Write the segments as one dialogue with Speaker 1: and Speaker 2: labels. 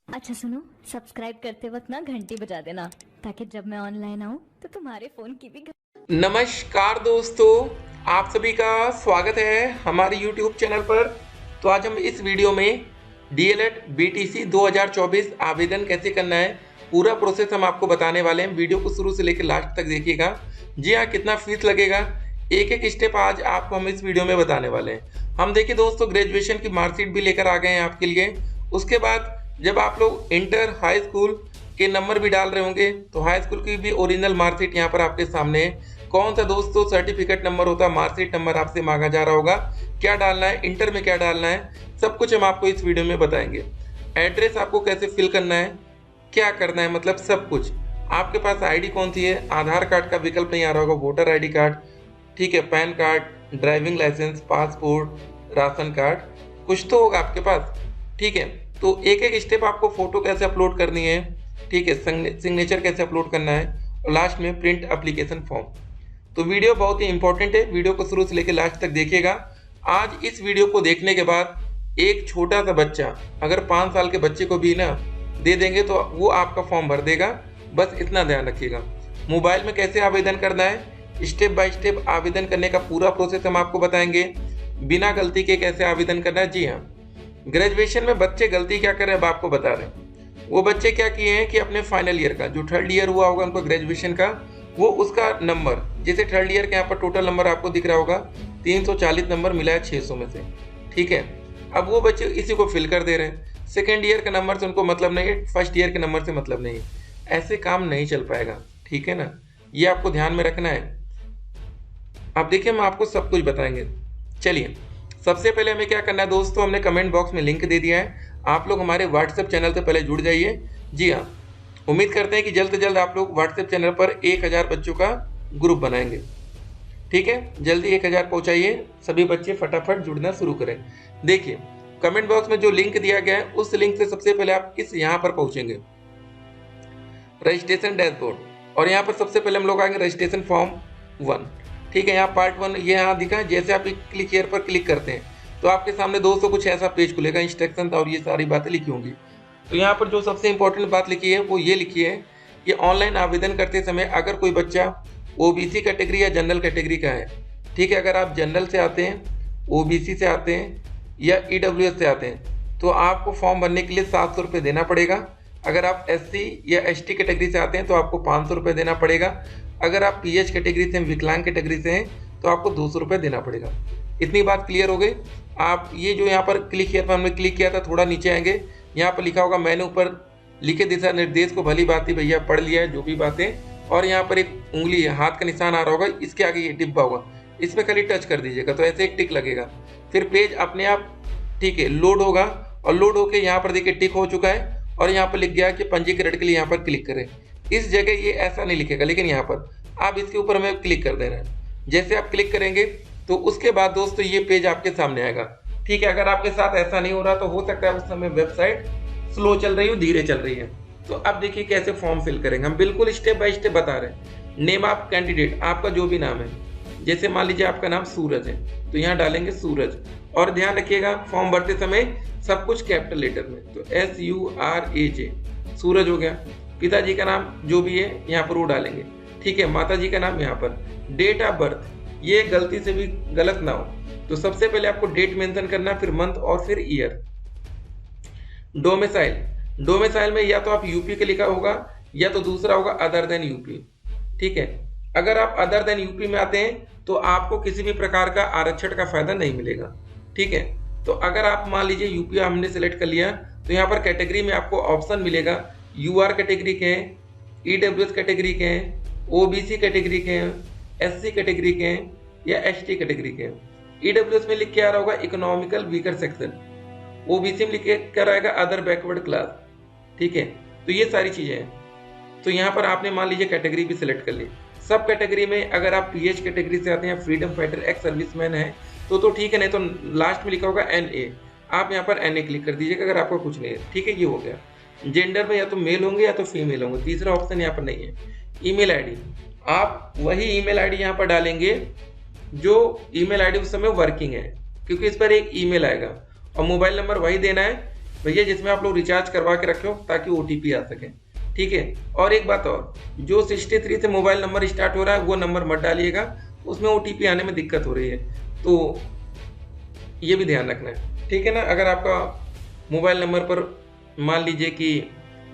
Speaker 1: अच्छा सुनो, सब्सक्राइब करते वक्त ना घंटी बजा देना ताकि जब मैं ऑनलाइन आऊँ तो तुम्हारे फोन की भी
Speaker 2: नमस्कार दोस्तों, आप सभी का स्वागत है हमारे YouTube चैनल पर। तो आज हम इस वीडियो में डीएलएड बीटीसी 2024 आवेदन कैसे करना है, पूरा प्रोसेस हम आपको बताने वाले हैं। वीडियो को शुरू से लेकर लास्ट तक देखिएगा। जी हाँ, कितना फीस लगेगा, एक एक स्टेप आज आपको हम इस वीडियो में बताने वाले हैं। हम देखिए दोस्तों, ग्रेजुएशन की मार्कशीट भी लेकर आ गए हैं आपके लिए। उसके बाद जब आप लोग इंटर हाई स्कूल के नंबर भी डाल रहे होंगे तो हाई स्कूल की भी ओरिजिनल मार्कशीट यहाँ पर आपके सामने है। कौन सा दोस्तों सर्टिफिकेट नंबर होता है, मार्कशीट नंबर आपसे मांगा जा रहा होगा, क्या डालना है, इंटर में क्या डालना है, सब कुछ हम आपको इस वीडियो में बताएंगे। एड्रेस आपको कैसे फिल करना है, क्या करना है, मतलब सब कुछ। आपके पास आईडी कौन सी है, आधार कार्ड का विकल्प नहीं आ रहा होगा, वोटर आईडी कार्ड, ठीक है, PAN card, driving licence, passport, ration card, कुछ तो होगा आपके पास। ठीक है, तो एक एक स्टेप आपको फोटो कैसे अपलोड करनी है, ठीक है, सिग्नेचर कैसे अपलोड करना है, और लास्ट में प्रिंट एप्लीकेशन फॉर्म। तो वीडियो बहुत ही इंपॉर्टेंट है, वीडियो को शुरू से लेकर लास्ट तक देखिएगा। आज इस वीडियो को देखने के बाद एक छोटा सा बच्चा, अगर 5 साल के बच्चे को भी ना दे देंगे तो वो आपका फॉर्म भर देगा। बस इतना ध्यान रखिएगा। मोबाइल में कैसे आवेदन करना है, स्टेप बाय स्टेप आवेदन करने का पूरा प्रोसेस हम आपको बताएंगे। बिना गलती के कैसे आवेदन करना है। जी हाँ, ग्रेजुएशन में बच्चे गलती क्या कर रहे हैं अब आपको बता रहे हैं। वो बच्चे क्या किए हैं कि अपने फाइनल ईयर का जो थर्ड ईयर हुआ होगा उनको ग्रेजुएशन का, वो उसका नंबर, जैसे थर्ड ईयर के यहाँ पर टोटल नंबर आपको दिख रहा होगा 340 नंबर मिला है 600 में से। ठीक है, अब वो बच्चे इसी को फिल कर दे रहे हैं। सेकेंड ईयर के नंबर से उनको मतलब नहीं है, फर्स्ट ईयर के नंबर से मतलब नहीं है। ऐसे काम नहीं चल पाएगा, ठीक है ना, ये आपको ध्यान में रखना है। अब देखिए, हम आपको सब कुछ बताएंगे। चलिए, सबसे पहले हमें क्या करना है दोस्तों, हमने कमेंट बॉक्स में लिंक दे दिया है। आप लोग हमारे व्हाट्सएप चैनल से पहले जुड़ जाइए। जी हाँ, उम्मीद करते हैं कि जल्द से जल्द आप लोग व्हाट्सएप चैनल पर 1000 बच्चों का ग्रुप बनाएंगे। ठीक है, जल्दी 1000 पहुंचाइए, सभी बच्चे फटाफट जुड़ना शुरू करें। देखिए, कमेंट बॉक्स में जो लिंक दिया गया है उस लिंक से सबसे पहले आप इस यहाँ पर पहुंचेंगे, रजिस्ट्रेशन डैशबोर्ड, और यहाँ पर सबसे पहले हम लोग आएंगे रजिस्ट्रेशन फॉर्म 1। ठीक है, यहाँ पार्ट 1 ये यहाँ दिखा है। जैसे आप क्लिक हियर पर क्लिक करते हैं तो आपके सामने दोस्तों कुछ ऐसा पेज खुलेगा, इंस्ट्रक्शन और ये सारी बातें लिखी होंगी। तो यहाँ पर जो सबसे इंपॉर्टेंट बात लिखी है वो ये लिखी है कि ऑनलाइन आवेदन करते समय अगर कोई बच्चा ओबीसी कैटेगरी या जनरल कैटेगरी का है, ठीक है, अगर आप जनरल से आते हैं, ओबीसी से आते हैं या ईडब्ल्यूएस से आते हैं तो आपको फॉर्म भरने के लिए 700 रुपये देना पड़ेगा। अगर आप एससी या एसटी कैटेगरी से आते हैं तो आपको 500 रुपये देना पड़ेगा। अगर आप पीएच कैटेगरी से, विकलांग कैटेगरी से हैं तो आपको 200 रुपये देना पड़ेगा। इतनी बात क्लियर हो गई। आप ये जो यहाँ पर क्लिक किया था, हमने क्लिक किया था, थोड़ा नीचे आएंगे, यहाँ पर लिखा होगा मैंने ऊपर लिखे दिशा निर्देश को भली बात ही भैया पढ़ लिया है जो भी बातें, और यहाँ पर एक उंगली है, हाथ का निशान आ रहा होगा, इसके आगे ये डिब्बा होगा, इस पर खाली टच कर दीजिएगा तो ऐसे एक टिक लगेगा। फिर पेज अपने आप, ठीक है, लोड होगा, और लोड होकर यहाँ पर देखिए टिक हो चुका है, और यहाँ पर लिख गया कि पंजीकरण के लिए यहाँ पर क्लिक करें। इस जगह ये ऐसा नहीं लिखेगा, लेकिन यहाँ पर आप इसके ऊपर हमें क्लिक कर देना है। जैसे आप क्लिक करेंगे तो उसके बाद दोस्तों ये पेज आपके सामने आएगा। ठीक है, अगर आपके साथ ऐसा नहीं हो रहा तो हो सकता है उस समय वेबसाइट स्लो चल रही हो, धीरे चल रही है। तो अब देखिए कैसे फॉर्म फिल करेंगे, हम बिल्कुल स्टेप बाय स्टेप बता रहे हैं। नेम ऑफ कैंडिडेट, आपका जो भी नाम है, जैसे मान लीजिए आपका नाम सूरज है तो यहाँ डालेंगे सूरज, और ध्यान रखिएगा फॉर्म भरते समय सब कुछ कैपिटल लेटर में, तो SURAJ, सूरज हो गया। पिताजी का नाम जो भी है यहाँ पर वो डालेंगे, ठीक है, माता जी का नाम यहाँ पर। डेट ऑफ बर्थ, ये गलती से भी गलत ना हो, तो सबसे पहले आपको डेट मेंशन करना, फिर मंथ और फिर ईयर। डोमिसाइल, डोमिसाइल में या तो आप यूपी के लिखा होगा या तो दूसरा होगा अदर देन यूपी। ठीक है, अगर आप अदर देन यूपी में आते हैं तो आपको किसी भी प्रकार का आरक्षण का फायदा नहीं मिलेगा। ठीक है, तो अगर आप मान लीजिए यूपी हमने सेलेक्ट कर लिया तो यहाँ पर कैटेगरी में आपको ऑप्शन मिलेगा, यूआर कैटेगरी के हैं, ईडब्ल्यूएस कैटेगरी के हैं, ओबीसी कैटेगरी के हैं, एससी कैटेगरी के हैं या एसटी कैटेगरी के हैं। ईडब्ल्यूएस में लिख के आ रहा होगा इकोनॉमिकल वीकर सेक्शन, ओबीसी में लिख के कर आएगा अदर बैकवर्ड क्लास। ठीक है, तो ये सारी चीजें हैं। तो यहाँ पर आपने मान लीजिए कैटेगरी भी सिलेक्ट कर ली। सब कैटेगरी में अगर आप पीएच कैटेगरी से आते हैं, फ्रीडम फाइटर, एक्स सर्विसमैन है तो ठीक है, नहीं तो लास्ट में लिखा होगा NA, आप यहाँ पर NA क्लिक कर दीजिएगा अगर आपको कुछ नहीं है। ठीक है, ये हो गया। जेंडर में या तो मेल होंगे या तो फीमेल होंगे, तीसरा ऑप्शन यहाँ पर नहीं है। ईमेल आईडी, आप वही ईमेल आईडी यहाँ पर डालेंगे जो ईमेल आईडी उस समय वर्किंग है, क्योंकि इस पर एक ईमेल आएगा, और मोबाइल नंबर वही देना है भैया जिसमें आप लोग रिचार्ज करवा के रखे हो ताकि OTP आ सके। ठीक है, और एक बात और, जो 63 से मोबाइल नंबर स्टार्ट हो रहा है वो नंबर मत डालिएगा, उसमें OTP आने में दिक्कत हो रही है, तो ये भी ध्यान रखना है। ठीक है ना, अगर आपका मोबाइल नंबर पर मान लीजिए कि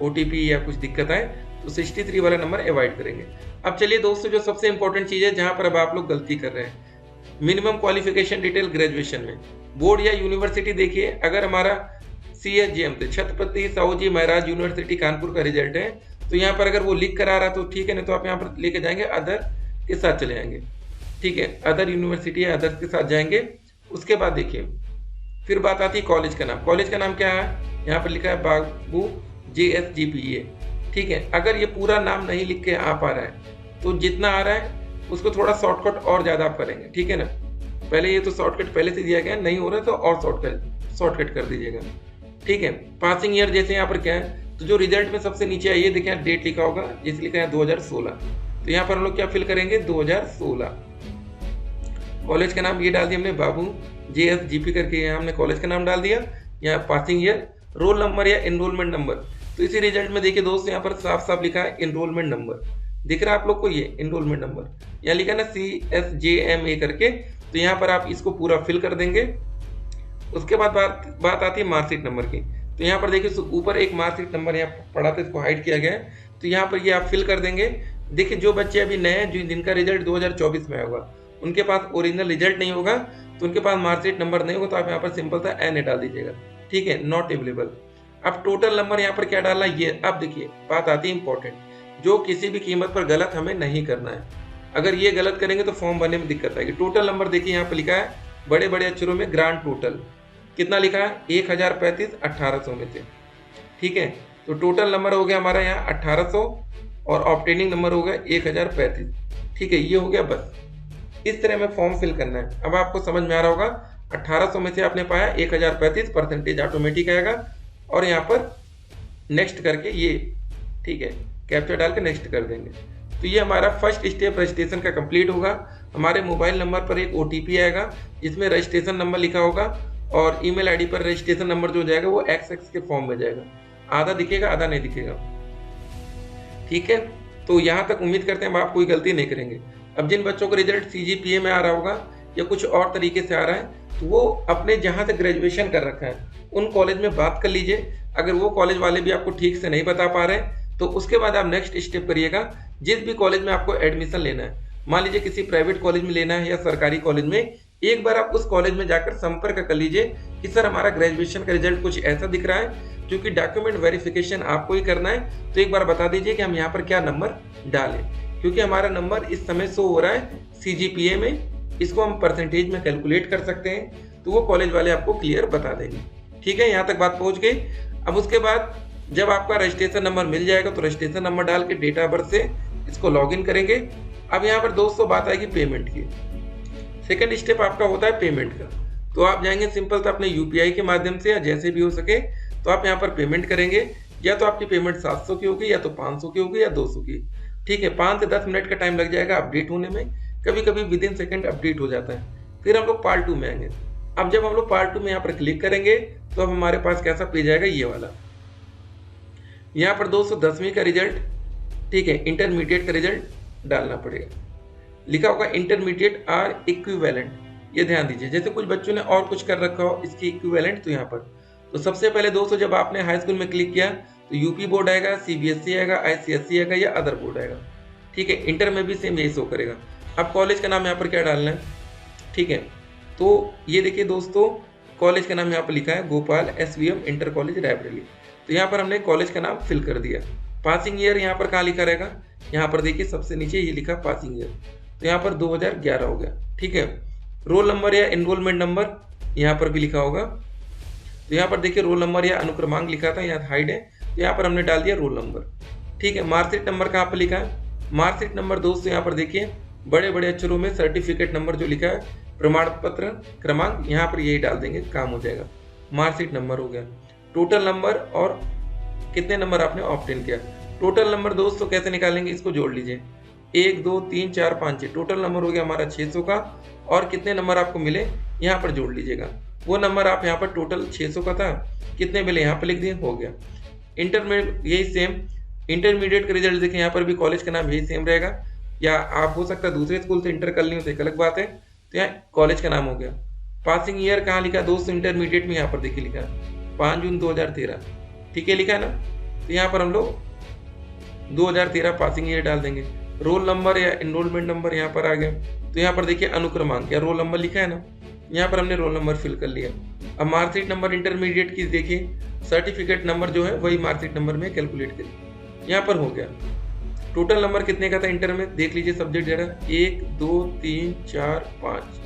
Speaker 2: OTP या कुछ दिक्कत आए तो 63 वाला नंबर अवॉइड करेंगे। अब चलिए दोस्तों, जो सबसे इंपॉर्टेंट चीज़ है जहाँ पर अब आप लोग गलती कर रहे हैं, मिनिमम क्वालिफिकेशन डिटेल ग्रेजुएशन में बोर्ड या यूनिवर्सिटी देखिए। अगर हमारा CSGM से छत्रपति साहू जी महाराज यूनिवर्सिटी कानपुर का रिजल्ट है तो यहाँ पर अगर वो लिख कर आ रहा तो ठीक है, नहीं तो आप यहाँ पर लेके जाएंगे अदर के साथ चले जाएंगे। ठीक है, अदर यूनिवर्सिटी या अदर्स के साथ जाएंगे। उसके बाद देखिए फिर बात आती है कॉलेज का नाम। कॉलेज का नाम क्या है, यहाँ पर लिखा है बाबू JSGPA। ठीक है, अगर ये पूरा नाम नहीं लिख के आ पा रहा है तो जितना आ रहा है उसको थोड़ा शॉर्टकट और ज़्यादा आप करेंगे। ठीक है ना, पहले ये तो शॉर्टकट पहले से दिया गया है, नहीं हो रहा तो और शॉर्टकट कर दीजिएगा। ठीक है, पासिंग ईयर जैसे यहाँ पर क्या है, तो जो रिजल्ट में सबसे नीचे है ये देखिए डेट लिखा होगा, जैसे लिखा है 2016, तो यहाँ पर हम लोग क्या फिल करेंगे 2016। कॉलेज का नाम ये डाल दिया हमने बाबू JSGP करके, यहाँ हमने कॉलेज का नाम डाल दिया। यहाँ पासिंग ईयर, रोल नंबर या एनरोलमेंट नंबर, तो इसी रिजल्ट में देखिए दोस्त यहाँ पर साफ साफ लिखा है एनरोलमेंट नंबर, दिख रहा है आप लोग को ये एनरोलमेंट नंबर, यहाँ लिखा है ना CSJMA करके, तो यहाँ पर आप इसको पूरा फिल कर देंगे। उसके बाद बात आती है मार्कशीट नंबर की, तो यहाँ पर देखिए ऊपर एक मार्कशीट नंबर यहाँ पड़ा था, इसको हाइड किया गया है, तो यहाँ पर ये आप फिल कर देंगे। देखिए जो बच्चे अभी नए हैं, जिनका रिजल्ट 2024 में होगा, उनके पास ओरिजिनल रिजल्ट नहीं होगा तो उनके पास मार्कशीट नंबर नहीं होगा, तो आप यहाँ पर सिंपल सा NA डाल दीजिएगा। ठीक है, नॉट अवेलेबल। अब टोटल नंबर यहाँ पर क्या डालना है ये, अब देखिए बात आती है इंपॉर्टेंट, जो किसी भी कीमत पर गलत हमें नहीं करना है। अगर ये गलत करेंगे तो फॉर्म भरने में दिक्कत आएगी। टोटल नंबर देखिए यहाँ पर लिखा है बड़े बड़े अक्षरों में ग्रांड टोटल कितना लिखा है 1035 1800 में से। ठीक है, तो टोटल नंबर हो गया हमारा यहाँ 1800 और ऑब्टेनिंग नंबर हो गया 1035। ठीक है, ये हो गया। बस इस तरह में फॉर्म फिल करना है। अब आपको समझ में आ रहा होगा, 1800 में से आपने पाया 1035, परसेंटेज ऑटोमेटिक आएगा और यहाँ पर नेक्स्ट करके ये, ठीक है, कैप्चा डाल के नेक्स्ट कर देंगे। तो ये हमारा फर्स्ट स्टेप रजिस्ट्रेशन का कंप्लीट होगा। हमारे मोबाइल नंबर पर एक OTP आएगा जिसमें रजिस्ट्रेशन नंबर लिखा होगा और ईमेल आईडी पर रजिस्ट्रेशन नंबर जो जाएगा वो XX के फॉर्म में जाएगा, आधा दिखेगा आधा नहीं दिखेगा। ठीक है, तो यहाँ तक उम्मीद करते हैं आप कोई गलती नहीं करेंगे। अब जिन बच्चों का रिजल्ट CGPA में आ रहा होगा या कुछ और तरीके से आ रहा है तो वो अपने जहाँ से ग्रेजुएशन कर रखा है उन कॉलेज में बात कर लीजिए। अगर वो कॉलेज वाले भी आपको ठीक से नहीं बता पा रहे हैं तो उसके बाद आप नेक्स्ट स्टेप करिएगा। जिस भी कॉलेज में आपको एडमिशन लेना है, मान लीजिए किसी प्राइवेट कॉलेज में लेना है या सरकारी कॉलेज में, एक बार आप उस कॉलेज में जाकर संपर्क कर लीजिए कि सर हमारा ग्रेजुएशन का रिजल्ट कुछ ऐसा दिख रहा है, क्योंकि डॉक्यूमेंट वेरिफिकेशन आपको ही करना है, तो एक बार बता दीजिए कि हम यहाँ पर क्या नंबर डालें, क्योंकि हमारा नंबर इस समय शो हो रहा है CGPA में, इसको हम परसेंटेज में कैलकुलेट कर सकते हैं, तो वो कॉलेज वाले आपको क्लियर बता देंगे। ठीक है, यहाँ तक बात पहुँच गई। अब उसके बाद जब आपका रजिस्ट्रेशन नंबर मिल जाएगा तो रजिस्ट्रेशन नंबर डाल के डेट ऑफ बर्थ से इसको लॉगिन करेंगे। अब यहाँ पर दोस्तों बात आएगी पेमेंट की। सेकंड स्टेप आपका होता है पेमेंट का, तो आप जाएंगे सिंपल तो अपने UPI के माध्यम से या जैसे भी हो सके तो आप यहाँ पर पेमेंट करेंगे। या तो आपकी पेमेंट 700 की होगी या तो 500 की होगी या 200 की। ठीक है, 5 से 10 मिनट का टाइम लग जाएगा अपडेट होने में, कभी कभी विदिन सेकंड अपडेट हो जाता है। फिर हम लोग पार्ट 2 में आएंगे। अब जब हम लोग पार्ट 2 में यहाँ पर क्लिक करेंगे तो अब हमारे पास कैसा पेज आएगा, ये वाला। यहाँ पर 210वीं का रिजल्ट, ठीक है, इंटरमीडिएट का रिजल्ट डालना पड़ेगा। लिखा होगा इंटरमीडिएट आर इक्विवेलेंट, ये ध्यान दीजिए। जैसे कुछ बच्चों ने और कुछ कर रखा हो इसकी इक्विवेलेंट, तो यहाँ पर तो सबसे पहले दोस्तों जब आपने हाई स्कूल में क्लिक किया तो UP बोर्ड आएगा, CBSE आएगा, ICSE आएगा या अदर बोर्ड आएगा। ठीक है, इंटर में भी सेम यही शो करेगा। अब कॉलेज का नाम यहाँ पर क्या डालना है, ठीक है, तो ये देखिए दोस्तों कॉलेज का नाम यहाँ पर लिखा है Gopal SVM inter college Raebareli, तो यहाँ पर हमने कॉलेज का नाम फिल कर दिया। पासिंग ईयर यहाँ पर कहाँ लिखा रहेगा, यहाँ पर देखिए सबसे नीचे ये लिखा पासिंग ईयर, तो यहाँ पर 2011 हो गया। ठीक है, रोल नंबर या एनरोलमेंट नंबर यहाँ पर भी लिखा होगा, तो यहाँ पर देखिए रोल नंबर या अनुक्रमांक लिखा था, यहाँ हाइड है, तो यहाँ पर हमने डाल दिया रोल नंबर। ठीक है, मार्कशीट नंबर कहाँ पर लिखा है, मार्कशीट नंबर दोस्तों यहाँ पर देखिए बड़े बड़े अक्षरों में सर्टिफिकेट नंबर जो लिखा है, प्रमाण पत्र क्रमांक, यहाँ पर यही डाल देंगे, काम हो जाएगा। मार्कशीट नंबर हो गया। टोटल नंबर और कितने नंबर आपने ऑब्टेन किया। टोटल नंबर दोस्तों कैसे निकालेंगे, इसको जोड़ लीजिए, 1 2 3 4 5 6, टोटल नंबर हो गया हमारा 600 का, और कितने नंबर आपको मिले यहाँ पर जोड़ लीजिएगा। वो नंबर आप यहाँ पर टोटल 600 का था, कितने मिले यहाँ पर लिख दिए, हो गया। इंटरमीडिएट यही सेम, इंटरमीडिएट का रिजल्ट देखें, यहाँ पर भी कॉलेज का नाम यही सेम रहेगा, या आप हो सकता है दूसरे स्कूल से इंटर कर ली हो तो एक अलग बात है, तो यहाँ कॉलेज का नाम हो गया। पासिंग ईयर कहाँ लिखा दोस्तों, इंटरमीडिएट में यहाँ पर देखिए लिखा 5 जून 2013, ठीक है लिखा है ना, तो यहाँ पर हम लोग 2013 पासिंग ईयर डाल देंगे। रोल नंबर या एनरोलमेंट नंबर यहाँ पर आ गया, तो यहाँ पर देखिए अनुक्रमांक या रोल नंबर लिखा है ना, यहाँ पर हमने रोल नंबर फिल कर लिया। अब मार्कशीट नंबर इंटरमीडिएट की देखिए, सर्टिफिकेट नंबर जो है वही मार्कशीट नंबर में कैलकुलेट करिए, यहाँ पर हो गया। टोटल नंबर कितने का था इंटर में देख लीजिए, सब्जेक्ट जरा 1 2 3 4 5,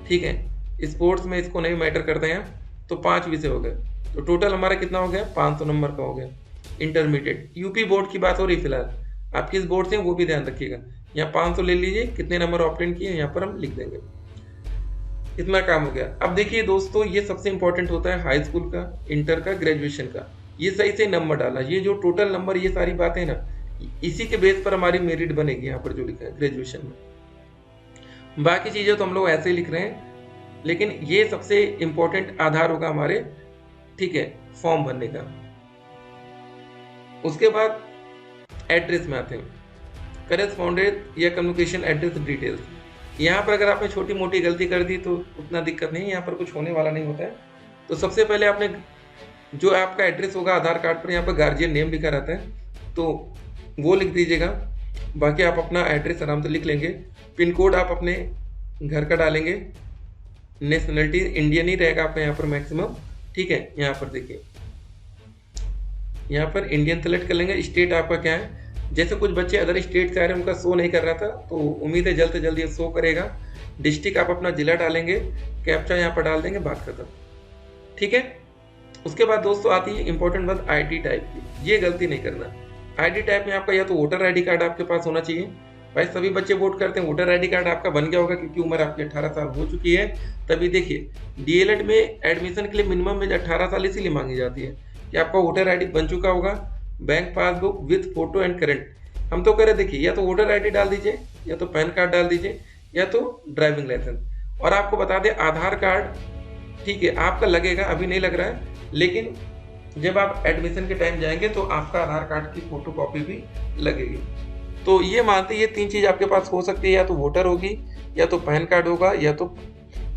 Speaker 2: ठीक है। स्पोर्ट्स में इसको नहीं मैटर करते हैं तो 5 विषय हो गए, तो टोटल हमारा कितना हो गया, 500 नंबर का हो गया इंटरमीडिएट। यूपी बोर्ड की बात हो रही फिलहाल, आप किस बोर्ड से वो भी ध्यान रखिएगा। यहाँ 500 ले लीजिए, कितने नंबर ऑप्टेंड किए यहाँ पर हम लिख देंगे, इतना काम हो गया। अब देखिए दोस्तों, ये सबसे इंपॉर्टेंट होता है हाई स्कूल का, इंटर का, ग्रेजुएशन का, ये सही से नंबर डाला, ये जो टोटल नंबर, ये सारी बातें ना, इसी के बेस पर हमारी मेरिट बनेगी। यहाँ पर जो लिखा है ग्रेजुएशन में, बाकी चीजें तो हम लोग ऐसे ही लिख रहे हैं, लेकिन ये सबसे इंपॉर्टेंट आधार होगा हमारे, ठीक है, फॉर्म भरने का। उसके बाद एड्रेस में आते हैं, करेस्पॉन्डेंट या कम्युनिकेशन एड्रेस डिटेल्स। यहाँ पर अगर आपने छोटी मोटी गलती कर दी तो उतना दिक्कत नहीं, यहाँ पर कुछ होने वाला नहीं होता है। तो सबसे पहले आपने जो आपका एड्रेस होगा आधार कार्ड पर, यहाँ पर गार्जियन नेम लिखा रहता है तो वो लिख दीजिएगा। बाकी आप अपना एड्रेस आराम से लिख लेंगे। पिन कोड आप अपने घर का डालेंगे। नेशनलिटी इंडियन ही रहेगा आपका यहाँ पर मैक्सिमम, ठीक है। यहाँ पर देखिए, यहाँ पर इंडियन सेलेक्ट कर लेंगे। स्टेट आपका क्या है, जैसे कुछ बच्चे अदर स्टेट से आ रहे हैं, उनका शो नहीं कर रहा था, तो उम्मीद है जल्द से जल्द ये शो करेगा। डिस्ट्रिक्ट आप अपना जिला डालेंगे, कैप्चा यहाँ पर डाल देंगे, बात खत्म, ठीक है। उसके बाद दोस्तों आती है इंपॉर्टेंट बात आईडी टाइप की, ये गलती नहीं करना। आईडी टाइप में आपका या तो वोटर आईडी कार्ड आपके पास होना चाहिए। भाई सभी बच्चे वोट करते हैं, वोटर आईडी कार्ड आपका बन गया होगा क्योंकि उम्र आपकी 18 साल हो चुकी है। तभी देखिए डीएलएड में एडमिशन के लिए मिनिमम में 18 साल इसीलिए मांगी जाती है कि आपका वोटर आईडी बन चुका होगा, bank passbook with photo and current. हम तो कह रहे देखिए, या तो वोटर आईडी डाल दीजिए, या तो पैन कार्ड डाल दीजिए, या तो ड्राइविंग लाइसेंस। और आपको बता दें आधार कार्ड, ठीक है, आपका लगेगा, अभी नहीं लग रहा है, लेकिन जब आप एडमिशन के टाइम जाएंगे तो आपका आधार कार्ड की फोटो कॉपी भी लगेगी। तो ये मानते ये 3 चीज आपके पास हो सकती है, या तो वोटर होगी, या तो पैन कार्ड होगा, या तो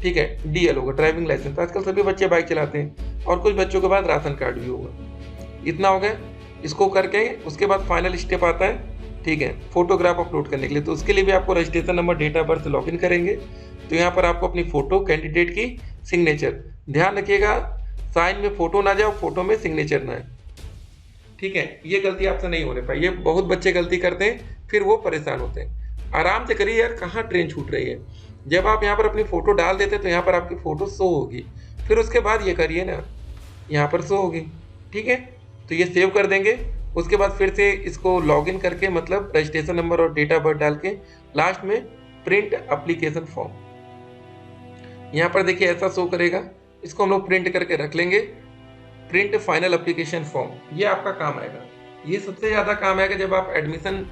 Speaker 2: ठीक है डीएल होगा, ड्राइविंग लाइसेंस। आजकल सभी बच्चे बाइक चलाते हैं, और कुछ बच्चों के बाद राशन कार्ड भी होगा। इतना हो गया, इसको करके उसके बाद फाइनल स्टेप आता है, ठीक है, फोटोग्राफ अपलोड करने के लिए। तो उसके लिए भी आपको registration number, date of birth से लॉगिन करेंगे। तो यहाँ पर आपको अपनी फोटो, कैंडिडेट की सिग्नेचर, ध्यान रखिएगा साइन में फोटो ना जाए, फोटो में सिग्नेचर ना है, ठीक है। ये गलती आपसे नहीं होने पाई, ये बहुत बच्चे गलती करते हैं, फिर वो परेशान होते हैं। आराम से करिए यार, कहाँ ट्रेन छूट रही है। जब आप यहाँ पर अपनी फोटो डाल देते तो यहाँ पर आपकी फोटो शो होगी, फिर उसके बाद ये करिए ना, यहाँ पर शो होगी, ठीक है। तो ये सेव कर देंगे। उसके बाद फिर से इसको लॉगिन करके, मतलब रजिस्ट्रेशन नंबर और डेट ऑफ बर्थ डाल के लास्ट में प्रिंट एप्लीकेशन फॉर्म, यहाँ पर देखिए ऐसा शो करेगा। इसको हम लोग प्रिंट करके रख लेंगे, प्रिंट फाइनल एप्लीकेशन फॉर्म, ये आपका काम आएगा। ये सबसे ज़्यादा काम आएगा जब आप एडमिशन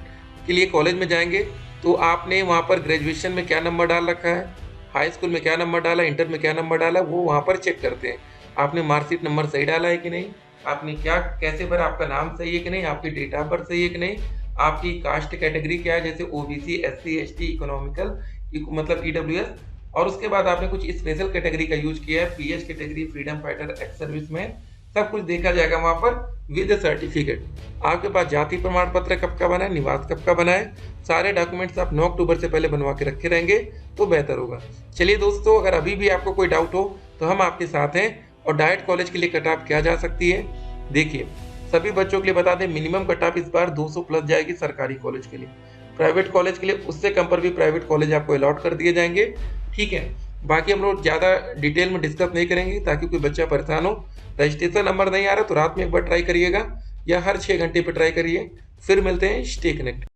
Speaker 2: के लिए कॉलेज में जाएंगे, तो आपने वहाँ पर ग्रेजुएशन में क्या नंबर डाल रखा है, हाई स्कूल में क्या नंबर डाला, इंटर में क्या नंबर डाला, वो वहाँ पर चेक करते हैं। आपने मार्कशीट नंबर सही डाला है कि नहीं, आपने क्या कैसे भरा, आपका नाम सही है कि नहीं, आपकी डेट ऑफ बर्थ सही है कि नहीं, आपकी कास्ट कैटेगरी क्या है, जैसे ओबीसी, एससी, एसटी, इकोनॉमिकल, मतलब ईडब्ल्यूएस, और उसके बाद आपने कुछ स्पेशल कैटेगरी का यूज किया है, pH category, freedom fighter, ex serviceman, सब कुछ देखा जाएगा वहाँ पर विद सर्टिफिकेट। आपके पास जाति प्रमाण पत्र कब का बना है, निवास कब का बना है, सारे डॉक्यूमेंट्स आप 9 अक्टूबर से पहले बनवा के रखे रहेंगे तो बेहतर होगा। चलिए दोस्तों, अगर अभी भी आपको कोई डाउट हो तो हम आपके साथ हैं। और डाइट कॉलेज के लिए कट ऑफ क्या जा सकती है, देखिए सभी बच्चों के लिए बता दें, मिनिमम कट ऑफ इस बार 200 प्लस जाएगी सरकारी कॉलेज के लिए। प्राइवेट कॉलेज के लिए उससे कम पर भी प्राइवेट कॉलेज आपको अलॉट कर दिए जाएंगे, ठीक है। बाकी हम लोग ज़्यादा डिटेल में डिस्कस नहीं करेंगे ताकि कोई बच्चा परेशान हो। रजिस्ट्रेशन नंबर नहीं आ रहा तो रात में एक बार ट्राई करिएगा, या हर 6 घंटे पर ट्राई करिए। फिर मिलते हैं, स्टे कनेक्ट।